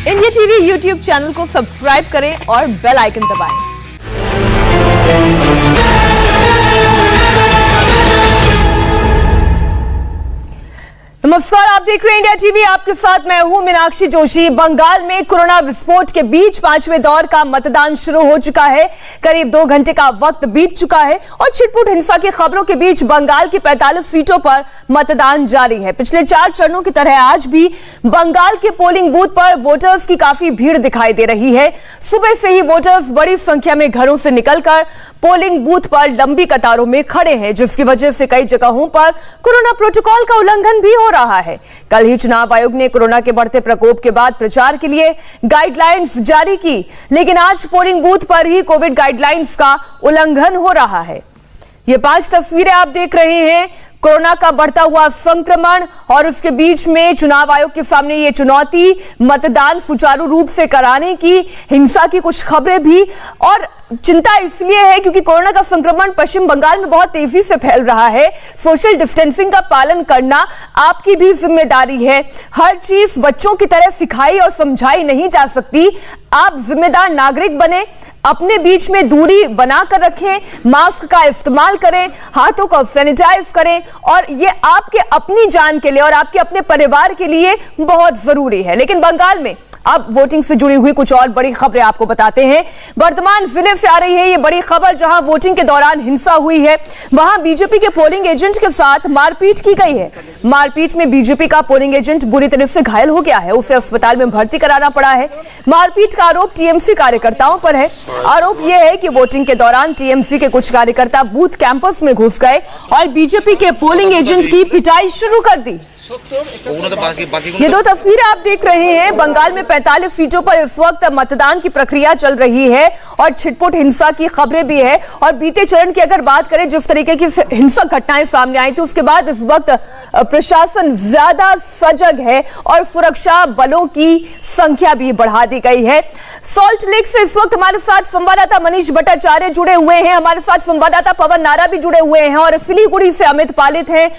India TV YouTube channel को subscribe करें और बेल आइकन दबाएं। नमस्कार, आप देख रहे हैं इंडिया टीवी। आपके साथ मैं हूं मीनाक्षी जोशी। बंगाल में कोरोना विस्फोट के बीच 5वें दौर का मतदान शुरू हो चुका है। करीब 2 घंटे का वक्त बीत चुका है और छिटपुट हिंसा की खबरों के बीच बंगाल की 45 सीटों पर मतदान जारी है। पिछले 4 चरणों की तरह आज भी बंगाल के पोलिंग बूथ पर वोटर्स की काफी भीड़ दिखाई दे रही है। सुबह से ही वोटर्स बड़ी संख्या में घरों से निकलकर पोलिंग बूथ पर लंबी कतारों में खड़े हैं, जिसकी वजह से कई जगहों पर कोरोना प्रोटोकॉल का उल्लंघन भी हो रहा है। कल ही चुनाव आयोग ने कोरोना के बढ़ते प्रकोप के बाद प्रचार के लिए गाइडलाइंस जारी की, लेकिन आज पोलिंग बूथ पर ही कोविड गाइडलाइंस का उल्लंघन हो रहा है। ये 5 तस्वीरें आप देख रहे हैं, कोरोना का बढ़ता हुआ संक्रमण और उसके बीच में चुनाव आयोग के सामने ये चुनौती, मतदान सुचारू रूप से कराने की, हिंसा की कुछ खबरें भी। और चिंता इसलिए है क्योंकि कोरोना का संक्रमण पश्चिम बंगाल में बहुत तेजी से फैल रहा है। सोशल डिस्टेंसिंग का पालन करना आपकी भी जिम्मेदारी है। हर चीज बच्चों की तरह सिखाई और समझाई नहीं जा सकती। आप जिम्मेदार नागरिक बने, अपने बीच में दूरी बनाकर रखें, मास्क का इस्तेमाल करें, हाथों को सैनिटाइज करें, और ये आपके अपनी जान के लिए और आपके अपने परिवार के लिए बहुत जरूरी है। लेकिन बंगाल में अब वोटिंग से जुड़ी हुई कुछ और बड़ी खबरें आपको बताते हैं। वर्धमान जिले से आ रही है ये बड़ी खबर, जहां वोटिंग के दौरान हिंसा हुई है। वहां बीजेपी के पोलिंग एजेंट के साथ मारपीट की गई है। मारपीट में बीजेपी का पोलिंग एजेंट बुरी तरह से घायल हो गया है, उसे अस्पताल में भर्ती कराना पड़ा है। मारपीट का आरोप टीएमसी कार्यकर्ताओं पर है। आरोप यह है कि वोटिंग के दौरान टीएमसी के कुछ कार्यकर्ता बूथ कैंपस में घुस गए और बीजेपी के पोलिंग एजेंट की पिटाई शुरू कर दी। ये 2 तस्वीरें आप देख रहे हैं। बंगाल में 45 सीटों पर इस वक्त मतदान की प्रक्रिया चल रही है और छिटपुट हिंसा की खबरें भी है। और बीते चरण की अगर बात करें, जिस तरीके की हिंसक घटनाएं सामने आई थी, उसके बाद इस वक्त प्रशासन ज्यादा सजग है और सुरक्षा बलों की संख्या भी बढ़ा दी गई है। सॉल्ट लेक से इस वक्त हमारे साथ संवाददाता मनीष भट्टाचार्य जुड़े हुए हैं, हमारे साथ संवाददाता पवन नारा भी जुड़े हुए हैं, और सिलीगुड़ी से अमित पालित हैं,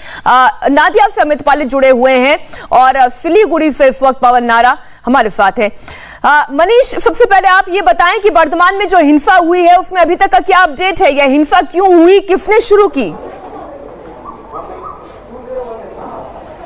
नादिया से अमित पालित जुड़े हुए हैं, और सिलीगुड़ी से इस वक्त पवन नारा हमारे साथ है। मनीष, सबसे पहले आप ये बताएं कि वर्तमान में जो हिंसा हुई है उसमें अभी तक का क्या अपडेट है? यह हिंसा क्यों हुई, किसने शुरू की?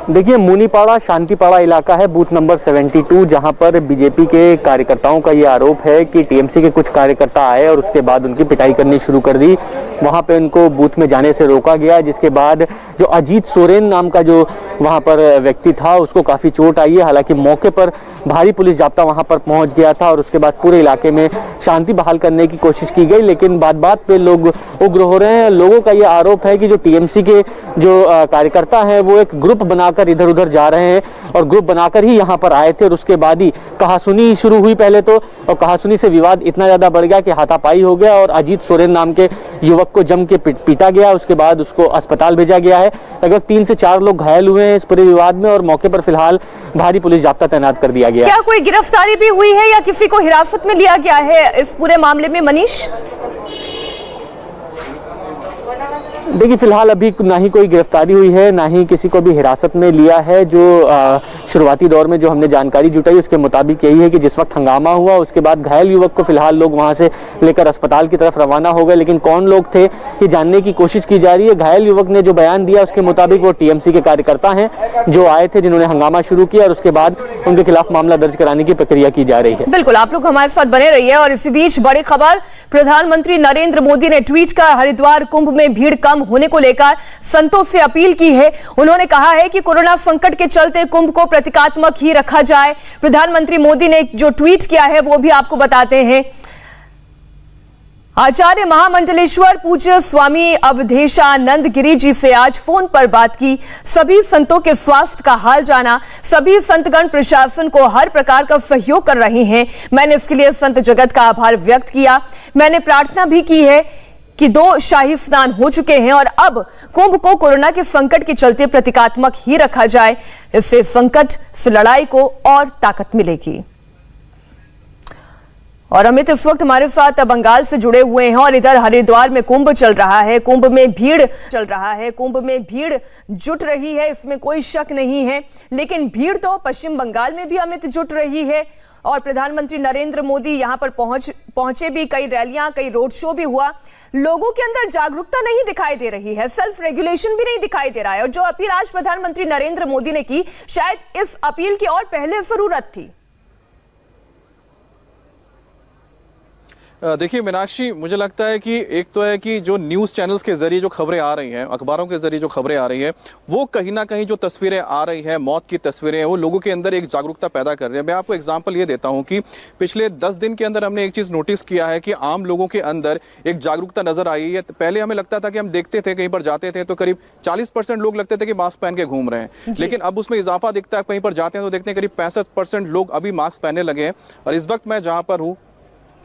देखिए, मुनीपाड़ा शांतिपाड़ा इलाका है, बूथ नंबर 72, जहां पर बीजेपी के कार्यकर्ताओं का ये आरोप है कि टीएमसी के कुछ कार्यकर्ता आए और उसके बाद उनकी पिटाई करनी शुरू कर दी। वहां पे उनको बूथ में जाने से रोका गया, जिसके बाद जो अजीत सोरेन नाम का जो वहां पर व्यक्ति था उसको काफी चोट आई है। हालांकि मौके पर भारी पुलिस जाब्ता वहां पर पहुंच गया था और उसके बाद पूरे इलाके में शांति बहाल करने की कोशिश की गई, लेकिन बात पे लोग उग्र हो रहे हैं। लोगों का ये आरोप है कि जो टीएमसी के जो कार्यकर्ता हैं वो एक ग्रुप बनाकर इधर उधर जा रहे हैं और ग्रुप बनाकर ही यहाँ पर आए थे, और उसके बाद ही कहासुनी शुरू हुई पहले तो, और कहासुनी से विवाद इतना ज्यादा बढ़ गया कि हाथापाई हो गया और अजीत सोरेन नाम के युवक को जम के पीटा गया। उसके बाद उसको अस्पताल भेजा गया है। लगभग 3 से 4 लोग घायल हुए हैं इस पूरे विवाद में, और मौके पर फिलहाल भारी पुलिस जाब्ता तैनात कर दिया गया। क्या कोई गिरफ्तारी भी हुई है या किसी को हिरासत में लिया गया है इस पूरे मामले में, मनीष? देखिए, फिलहाल अभी ना ही कोई गिरफ्तारी हुई है, ना ही किसी को भी हिरासत में लिया है। जो शुरुआती दौर में जो हमने जानकारी जुटाई उसके मुताबिक यही है कि जिस वक्त हंगामा हुआ उसके बाद घायल युवक को फिलहाल लोग वहां से लेकर अस्पताल की तरफ रवाना हो गए, लेकिन कौन लोग थे ये जानने की कोशिश की जा रही है। घायल युवक ने जो बयान दिया उसके मुताबिक वो टीएमसी के कार्यकर्ता हैं जो आए थे, जिन्होंने हंगामा शुरू किया, और उसके बाद उनके खिलाफ मामला दर्ज कराने की प्रक्रिया की जा रही है। बिल्कुल, आप लोग हमारे साथ बने रहिए। और इसी बीच बड़ी खबर, प्रधानमंत्री नरेंद्र मोदी ने ट्वीट कर हरिद्वार कुंभ में भीड़ कम होने को लेकर संतों से अपील की है। उन्होंने कहा है कि कोरोना संकट के चलते कुंभ को प्रतीकात्मक ही रखा जाए। प्रधानमंत्री मोदी ने जो ट्वीट किया है वो भी आपको बताते हैं। आचार्य महामंडलेश्वर पूज्य स्वामी अवधेशानंद गिरी जी से आज फोन पर बात की। सभी संतों के स्वास्थ्य का हाल जाना। सभी संतगण प्रशासन को हर प्रकार का सहयोग कर रहे हैं। मैंने इसके लिए संत जगत का आभार व्यक्त किया। मैंने प्रार्थना भी की है कि 2 शाही स्नान हो चुके हैं और अब कुंभ को कोरोना के संकट के चलते प्रतीकात्मक ही रखा जाए। इससे संकट से लड़ाई को और ताकत मिलेगी। और अमित इस वक्त हमारे साथ बंगाल से जुड़े हुए हैं और इधर हरिद्वार में कुंभ चल रहा है, कुंभ में भीड़ चल रहा है, कुंभ में भीड़ जुट रही है, इसमें कोई शक नहीं है। लेकिन भीड़ तो पश्चिम बंगाल में भी अमित जुट रही है और प्रधानमंत्री नरेंद्र मोदी यहां पर पहुंचे भी, कई रैलियां, कई रोड शो भी हुआ। लोगों के अंदर जागरूकता नहीं दिखाई दे रही है, सेल्फ रेगुलेशन भी नहीं दिखाई दे रहा है। और जो अपील आज प्रधानमंत्री नरेंद्र मोदी ने की, शायद इस अपील की और पहले जरूरत थी। देखिए मीनाक्षी, मुझे लगता है कि एक तो है कि जो न्यूज़ चैनल्स के जरिए जो खबरें आ रही हैं, अखबारों के जरिए जो खबरें आ रही हैं, वो कहीं ना कहीं जो तस्वीरें आ रही हैं, मौत की तस्वीरें हैं, वो लोगों के अंदर एक जागरूकता पैदा कर रही है। मैं आपको एग्जांपल ये देता हूं कि पिछले 10 दिन के अंदर हमने एक चीज़ नोटिस किया है कि आम लोगों के अंदर एक जागरूकता नजर आई है। पहले हमें लगता था कि हम देखते थे, कहीं पर जाते थे तो करीब 40% लोग लगते थे कि मास्क पहन के घूम रहे हैं, लेकिन अब उसमें इजाफा दिखता है। कहीं पर जाते हैं तो देखते हैं करीब 65% लोग अभी मास्क पहनने लगे हैं। और इस वक्त मैं जहाँ पर हूँ,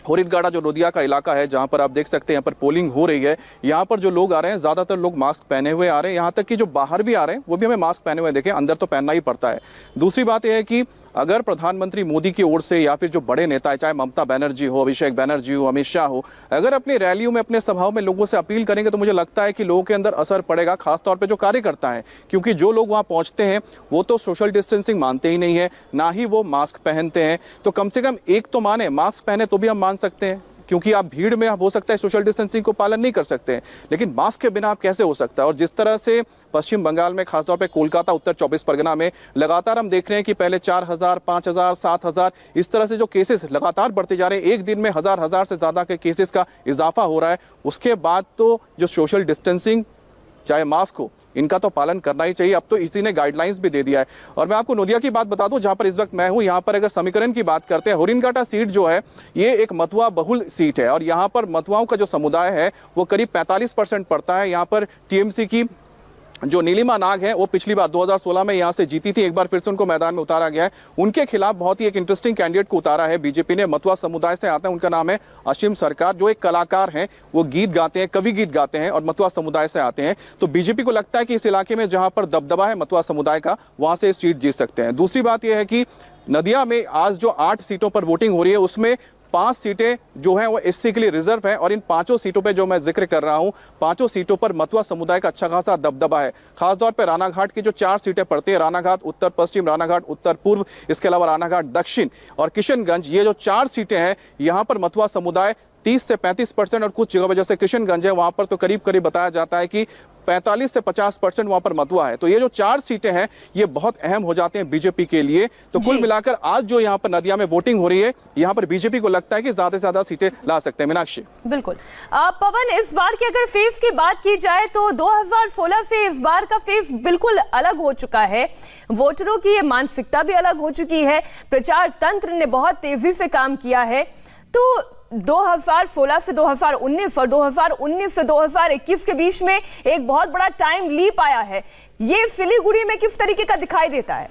होरिदगाड़ा जो नोदिया का इलाका है, जहां पर आप देख सकते हैं यहाँ पर पोलिंग हो रही है, यहाँ पर जो लोग आ रहे हैं ज्यादातर लोग मास्क पहने हुए आ रहे हैं। यहाँ तक कि जो बाहर भी आ रहे हैं वो भी हमें मास्क पहने हुए देखें, अंदर तो पहनना ही पड़ता है। दूसरी बात यह है कि अगर प्रधानमंत्री मोदी की ओर से या फिर जो बड़े नेता है, चाहे ममता बनर्जी हो, अभिषेक बनर्जी हो, अमित शाह हो, अगर अपनी रैलियों में, अपने सभाओं में लोगों से अपील करेंगे तो मुझे लगता है कि लोगों के अंदर असर पड़ेगा, खासतौर पे जो कार्यकर्ता हैं, क्योंकि जो लोग वहां पहुंचते हैं वो तो सोशल डिस्टेंसिंग मानते ही नहीं है, ना ही वो मास्क पहनते हैं। तो कम से कम एक तो माने, मास्क पहने तो भी हम मान सकते हैं, क्योंकि आप भीड़ में हो सकता है सोशल डिस्टेंसिंग को पालन नहीं कर सकते हैं, लेकिन मास्क के बिना आप कैसे हो सकता है। और जिस तरह से पश्चिम बंगाल में, खासतौर पे कोलकाता, उत्तर 24 परगना में लगातार हम देख रहे हैं कि पहले 4000, 5000, 7000 इस तरह से जो केसेस लगातार बढ़ते जा रहे हैं, एक दिन में हजार से ज्यादा के केसेस का इजाफा हो रहा है। उसके बाद तो जो सोशल डिस्टेंसिंग, चाहे मास्क हो, इनका तो पालन करना ही चाहिए। अब तो इसी ने गाइडलाइंस भी दे दिया है। और मैं आपको नोदिया की बात बता दूं, जहां पर इस वक्त मैं हूं, यहां पर अगर समीकरण की बात करते हैं, होरिदगाड़ा सीट जो है ये एक मथुआ बहुल सीट है और यहां पर मथुआओं का जो समुदाय है वो करीब 45% पड़ता है। यहां पर टीएमसी की जो नीलिमा नाग है वो पिछली बार 2016 में यहां से जीती थी, एक बार फिर से उनको मैदान में उतारा गया है। उनके खिलाफ बहुत ही एक इंटरेस्टिंग कैंडिडेट को उतारा है बीजेपी ने, मथुआ समुदाय से आता है, उनका नाम है असीम सरकार, जो एक कलाकार हैं, वो गीत गाते हैं, कवि गीत गाते हैं और मथुआ समुदाय से आते हैं। तो बीजेपी को लगता है कि इस इलाके में जहां पर दबदबा है मथुआ समुदाय का, वहां से सीट जीत सकते हैं। दूसरी बात यह है कि नदिया में आज जो 8 सीटों पर वोटिंग हो रही है, उसमें 5 सीटें जो हैं वो एससी के लिए रिजर्व है और इन 5 सीटों पे जो मैं जिक्र कर रहा हूं, 5 सीटों पर मथुआ समुदाय का अच्छा खासा दबदबा है। खासतौर पे रानाघाट की जो 4 सीटें पड़ती है, रानाघाट उत्तर पश्चिम, रानाघाट उत्तर पूर्व, इसके अलावा रानाघाट दक्षिण और किशनगंज, ये जो 4 सीटें हैं, यहां पर मथुआ समुदाय 30 से 35% और कुछ जगह जैसे किशनगंज है वहां पर तो करीब करीब बताया जाता है कि 45 से 50% वहां पर मथुआ है। तो ये जो 4 सीटें हैं ये बहुत अहम हो जाते हैं बीजेपी के लिए। तो कुल मिलाकर आज जो यहाँ पर नदिया में वोटिंग हो रही है, यहाँ पर बीजेपी को लगता है कि ज्यादा से ज्यादा सीटें ला सकते हैं। मीनाक्षी, बिल्कुल। पवन, इस बार की अगर फेज की बात की जाए तो 2016 से इस बार का फेज बिल्कुल अलग हो चुका है। वोटरों की ये मानसिकता भी अलग हो चुकी है, प्रचार तंत्र ने बहुत तेजी से काम किया है। तो 2016 से 2019 और 2019 से 2021 के बीच में एक बहुत बड़ा टाइम लीप आया है, ये सिलीगुड़ी में किस तरीके का दिखाई देता है?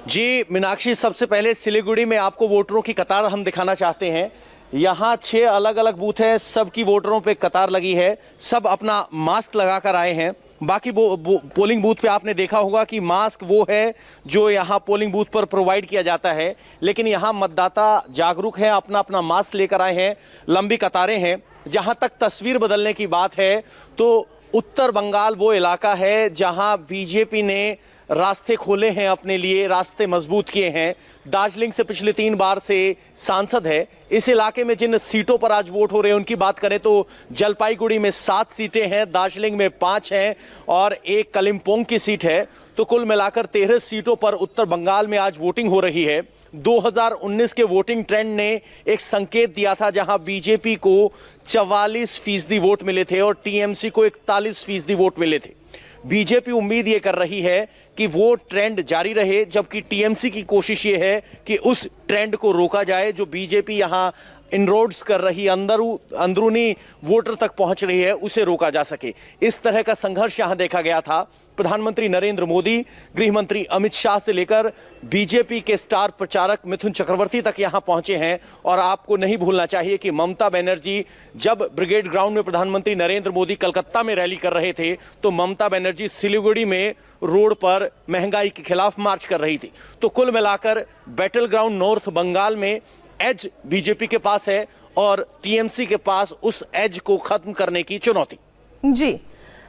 जी मीनाक्षी, सबसे पहले सिलीगुड़ी में आपको वोटरों की कतार हम दिखाना चाहते हैं। यहाँ 6 अलग अलग बूथ हैं, सबकी वोटरों पे कतार लगी है, सब अपना मास्क लगाकर आए हैं। बाकी पोलिंग बूथ पे आपने देखा होगा कि मास्क वो है जो यहाँ पोलिंग बूथ पर प्रोवाइड किया जाता है, लेकिन यहाँ मतदाता जागरूक है, अपना अपना मास्क लेकर आए हैं, लंबी कतारें हैं। जहाँ तक तस्वीर बदलने की बात है तो उत्तर बंगाल वो इलाका है जहाँ बीजेपी ने रास्ते खोले हैं, अपने लिए रास्ते मजबूत किए हैं। दार्जिलिंग से पिछले 3 बार से सांसद है। इस इलाके में जिन सीटों पर आज वोट हो रहे हैं उनकी बात करें तो जलपाईगुड़ी में 7 सीटें हैं, दार्जिलिंग में 5 हैं और एक कलिम्पोंग की सीट है। तो कुल मिलाकर 13 सीटों पर उत्तर बंगाल में आज वोटिंग हो रही है। 2019 के वोटिंग ट्रेंड ने एक संकेत दिया था, जहां बीजेपी को 44% वोट मिले थे और टीएमसी को 41% वोट मिले थे। बीजेपी उम्मीद ये कर रही है कि वो ट्रेंड जारी रहे, जबकि टीएमसी की कोशिश ये है कि उस ट्रेंड को रोका जाए। जो बीजेपी यहाँ इनरोड्स कर रही, अंदरूनी वोटर तक पहुंच रही है, उसे रोका जा सके। इस तरह का संघर्ष यहाँ देखा गया था। प्रधानमंत्री नरेंद्र मोदी, गृह मंत्री अमित शाह से लेकर बीजेपी के स्टार प्रचारक मिथुन चक्रवर्ती तक यहां पहुंचे हैं। और आपको नहीं भूलना चाहिए कि ममता बनर्जी जब ब्रिगेड ग्राउंड में प्रधानमंत्री नरेंद्र मोदी कलकत्ता में रैली कर रहे थे तो ममता बनर्जी सिलीगुड़ी में रोड पर महंगाई के खिलाफ मार्च कर रही थी। तो कुल मिलाकर बैटल ग्राउंड नॉर्थ बंगाल में एज बीजेपी के पास है और टीएमसी के पास उस एज को खत्म करने की चुनौती। जी,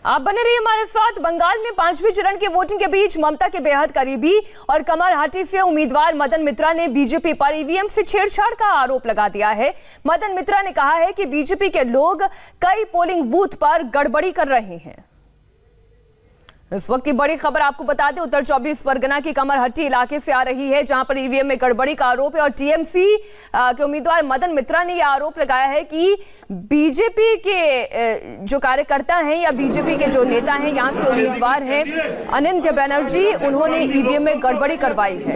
आप बने रहिए हमारे साथ। बंगाल में 5वें चरण के वोटिंग के बीच ममता के बेहद करीबी और कमरहाटी से उम्मीदवार मदन मित्रा ने बीजेपी पर ईवीएम से छेड़छाड़ का आरोप लगा दिया है। मदन मित्रा ने कहा है कि बीजेपी के लोग कई पोलिंग बूथ पर गड़बड़ी कर रहे हैं। इस वक्त की बड़ी खबर आपको बता दें, उत्तर 24 परगना की कमरहट्टी इलाके से आ रही है, जहां पर ईवीएम में गड़बड़ी का आरोप है। और टीएमसी के उम्मीदवार मदन मित्रा ने यह आरोप लगाया है कि बीजेपी के जो कार्यकर्ता हैं या बीजेपी के जो नेता हैं, यहां से उम्मीदवार हैं अनिंद्य बनर्जी, उन्होंने ईवीएम में गड़बड़ी करवाई है।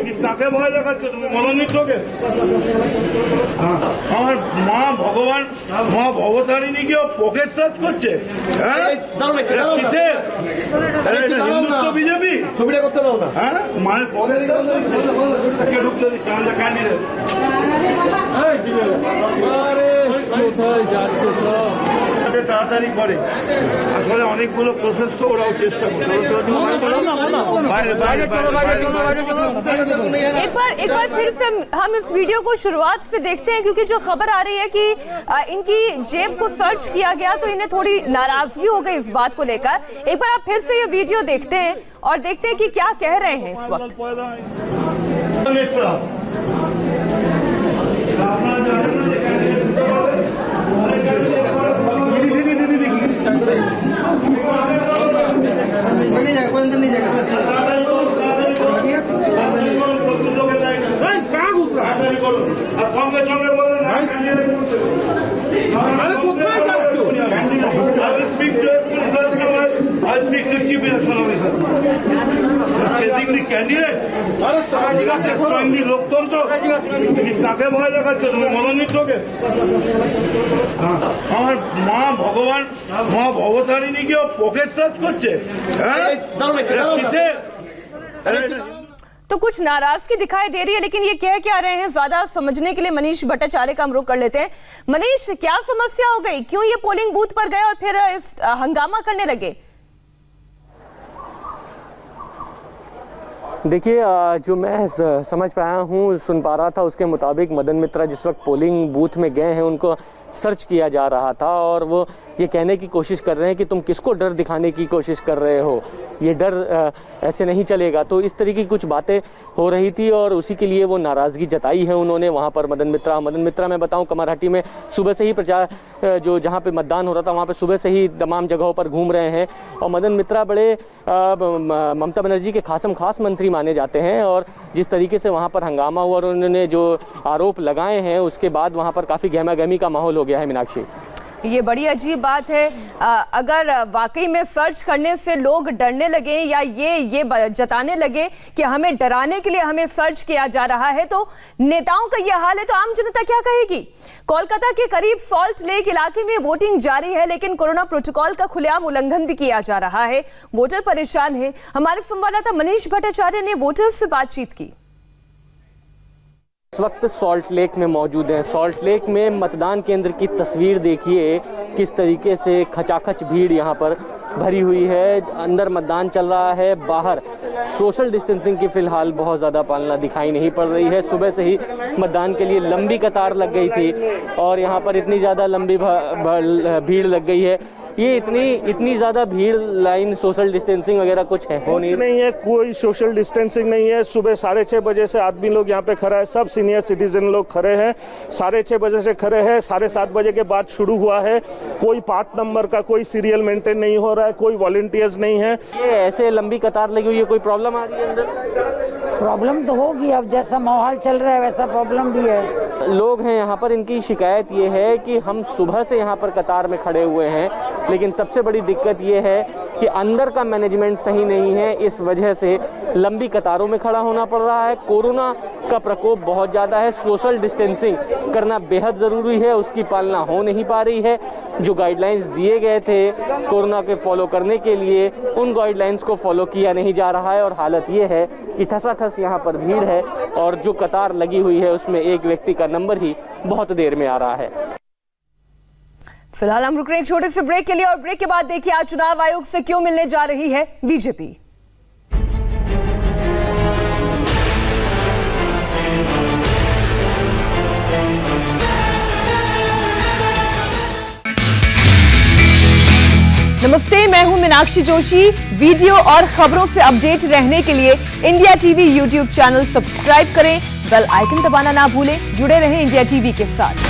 হিন্দুত্ব বিজেপি ছবিটা করতে দাও না, হ্যাঁ মানে পকেটে ঢুকতে দিচ্ছে আমাদের ক্যান্ডিডেট। তাড়াতাড়ি করে, আসলে অনেকগুলো প্রসেস তো ওরাও চেষ্টা করছে। एक बार फिर से हम इस वीडियो को शुरुआत से देखते हैं, क्योंकि जो खबर आ रही है कि इनकी जेब को सर्च किया गया तो इन्हें थोड़ी नाराजगी हो गई इस बात को लेकर। एक बार आप फिर से ये वीडियो देखते हैं और देखते हैं कि क्या कह रहे हैं इस वक्त। লোকতন্ত্র কাকে ভয় দেখাচ্ছ তুমি? মদন মিত্রকে? আমার মা ভগবান মা ভবতারিণী কি পকেট সার্চ করছে? तो कुछ नाराजगी दिखाई दे रही है, लेकिन ये कह क्या रहे हैं ज्यादा समझने के लिए मनीष भट्टाचार्य का हम रुख कर लेते हैं। मनीष, क्या समस्या हो गई? क्यों ये पोलिंग बूथ पर गए और फिर इस हंगामा करने लगे? देखिए, जो मैं समझ पाया हूँ, सुन पा रहा था, उसके मुताबिक मदन मित्रा जिस वक्त पोलिंग बूथ में गए हैं उनको सर्च किया जा रहा था और वो ये कहने की कोशिश कर रहे हैं कि तुम किसको डर दिखाने की कोशिश कर रहे हो, ये डर ऐसे नहीं चलेगा। तो इस तरह की कुछ बातें हो रही थी और उसी के लिए वो नाराज़गी जताई है उन्होंने वहाँ पर। मदन मित्रा मैं बताऊँ कमरहट्टी में सुबह से ही प्रचार जो जहाँ पे मतदान हो रहा था वहाँ पे सुबह से ही तमाम जगहों पर घूम रहे हैं। और मदन मित्रा बड़े ममता बनर्जी के खास मंत्री माने जाते हैं और जिस तरीके से वहाँ पर हंगामा हुआ और उन्होंने जो आरोप लगाए हैं उसके बाद वहाँ पर काफ़ी गहमा गहमी का माहौल हो गया है। मीनाक्षी, ये बड़ी अजीब बात है। अगर वाकई में सर्च करने से लोग डरने लगे या ये जताने लगे कि हमें डराने के लिए हमें सर्च किया जा रहा है, तो नेताओं का ये हाल है तो आम जनता क्या कहेगी? कोलकाता के करीब सॉल्ट लेक इलाके में वोटिंग जारी है, लेकिन कोरोना प्रोटोकॉल का खुलेआम उल्लंघन भी किया जा रहा है। वोटर परेशान है। हमारे संवाददाता मनीष भट्टाचार्य ने वोटर्स से बातचीत की। इस वक्त सॉल्ट लेक में मौजूद हैं। सॉल्ट लेक में मतदान केंद्र की तस्वीर देखिए, किस तरीके से खचाखच भीड़ यहाँ पर भरी हुई है। अंदर मतदान चल रहा है, बाहर सोशल डिस्टेंसिंग की फिलहाल बहुत ज़्यादा पालना दिखाई नहीं पड़ रही है। सुबह से ही मतदान के लिए लंबी कतार लग गई थी और यहाँ पर इतनी ज़्यादा लंबी भीड़ लग गई है। ये इतनी ज्यादा भीड़, लाइन, सोशल डिस्टेंसिंग वगैरह कुछ है हो नहीं है, कोई सोशल डिस्टेंसिंग नहीं है। सुबह 6:30 बजे से आदमी लोग यहाँ पे खड़ा है, सब सीनियर सिटीजन लोग खड़े हैं। 6:30 बजे से खड़े हैं, 7:30 बजे के बाद शुरू हुआ है। कोई पार्ट नंबर का कोई सीरियल मेंटेन नहीं हो रहा है, कोई वॉलंटियर्स नहीं है। ये ऐसे लंबी कतार लगी हुई है, कोई प्रॉब्लम आ रही है अंदर? प्रॉब्लम तो होगी, अब जैसा माहौल चल रहा है वैसा प्रॉब्लम भी है। लोग हैं यहाँ पर, इनकी शिकायत ये है कि हम सुबह से यहाँ पर कतार में खड़े हुए हैं लेकिन सबसे बड़ी दिक्कत ये है कि अंदर का मैनेजमेंट सही नहीं है। इस वजह से लंबी कतारों में खड़ा होना पड़ रहा है। कोरोना का प्रकोप बहुत ज़्यादा है। सोशल डिस्टेंसिंग करना बेहद ज़रूरी है, उसकी पालना हो नहीं पा रही है। जो गाइडलाइंस दिए गए थे कोरोना के फॉलो करने के लिए, उन गाइडलाइंस को फॉलो किया नहीं जा रहा है और हालत ये है कि ठसाठस यहाँ पर भीड़ है और जो कतार लगी हुई है उसमें एक व्यक्ति का नंबर ही बहुत देर में आ रहा है। फिलहाल हम रुक रहे हैं एक छोटे से ब्रेक के लिए और ब्रेक के बाद देखिए आज चुनाव आयोग से क्यों मिलने जा रही है बीजेपी। नमस्ते, मैं हूं मीनाक्षी जोशी। वीडियो और खबरों से अपडेट रहने के लिए India TV YouTube channel subscribe करें, बेल आइकन दबाना ना भूलें। जुड़े रहें इंडिया टीवी के साथ।